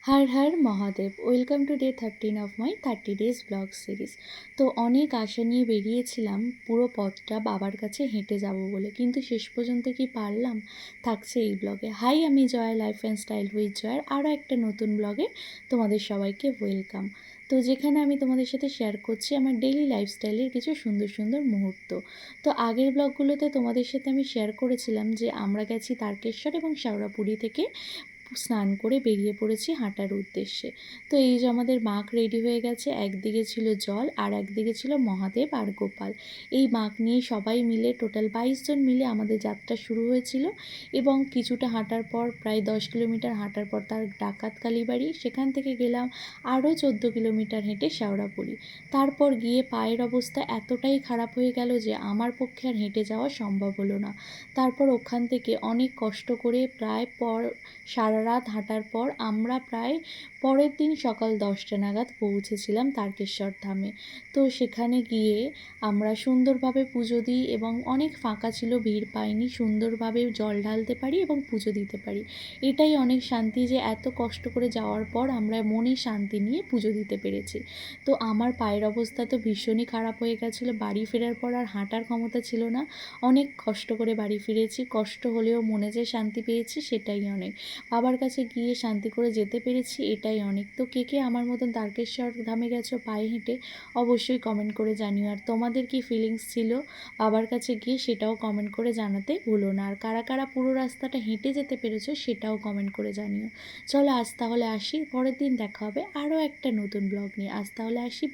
Her Har Mahadev welcome to day 13 of my 30 days blog series. তো অনেক আশা নিয়ে বেরিয়েছিলাম পুরো পথটা বাবার কাছে হেঁটে যাব বলে, কিন্তু শেষ পর্যন্ত কি পারলাম থাকছে এই ব্লগে। হাই, আমি জয়, লাইফ অ্যান্ড স্টাইল উইথ জয়ের আরও একটা নতুন ব্লগে তোমাদের সবাইকে ওয়েলকাম। তো যেখানে আমি তোমাদের সাথে শেয়ার করছি আমার ডেইলি লাইফস্টাইলের কিছু সুন্দর সুন্দর মুহূর্ত। তো আগের ব্লগগুলোতে তোমাদের সাথে আমি শেয়ার করেছিলাম যে আমরা গেছি তারকেশ্বর এবং শেওড়াফুলি থেকে স্নান করে বেরিয়ে পড়েছি হাঁটার উদ্দেশ্যে। তো এই যে আমাদের মাখ রেডি হয়ে গেছে, একদিকে ছিল জল আর একদিকে ছিল মহাদেব আর গোপাল। এই মাখ নিয়ে সবাই মিলে টোটাল 22 জন মিলে আমাদের যাত্রা শুরু হয়েছিল এবং কিছুটা হাঁটার পর প্রায় 10 কিলোমিটার হাঁটার পর তার ডাকাত কালীবাড়ি, সেখান থেকে গেলাম আরও 14 কিলোমিটার হেঁটে শেওড়াফুলি। তারপর গিয়ে পায়ের অবস্থা এতটাই খারাপ হয়ে গেল যে আমার পক্ষে আর হেঁটে যাওয়া সম্ভব হলো না। তারপর ওখান থেকে অনেক কষ্ট করে প্রায় সারা রাত হাঁটার পর আমরা প্রায় পরের দিন সকাল 10টা নাগাদ পৌঁছেছিলাম তারকেশ্বর ধামে। তো সেখানে গিয়ে আমরা সুন্দরভাবে পুজো দিই এবং অনেক ফাঁকা ছিল, ভিড় পাইনি, সুন্দরভাবে জল ঢালতে পারি এবং পুজো দিতে পারি। এটাই অনেক শান্তি যে এত কষ্ট করে যাওয়ার পর আমরা মনে শান্তি নিয়ে পুজো দিতে পেরেছি। তো আমার পায়ের অবস্থা তো ভীষণই খারাপ হয়ে গেছিলো, বাড়ি ফেরার পর আর হাঁটার ক্ষমতা ছিল না। অনেক কষ্ট করে বাড়ি ফিরেছি, কষ্ট হলেও মনে যে শান্তি পেয়েছি সেটাই অনেক। বাবার কাছে গিয়ে শান্তি করে যেতে পেরেছি, এটাই অনেক। তো কে কে আমার মতন তারকেশ্বর ধামে গেছো পায়ে হেঁটে অবশ্যই কমেন্ট করে জানিও, আর তোমাদের কি ফিলিংস ছিল বাবার কাছে গিয়ে সেটাও কমেন্ট করে জানাতে ভুলো না। আর কারা কারা পুরো রাস্তাটা হেঁটে যেতে পেরেছো সেটাও কমেন্ট করে জানিও। চলো আজ তাহলে আসি, পরের দিন দেখা হবে আরও একটা নতুন ব্লগ নিয়ে। আজ তাহলে আসি।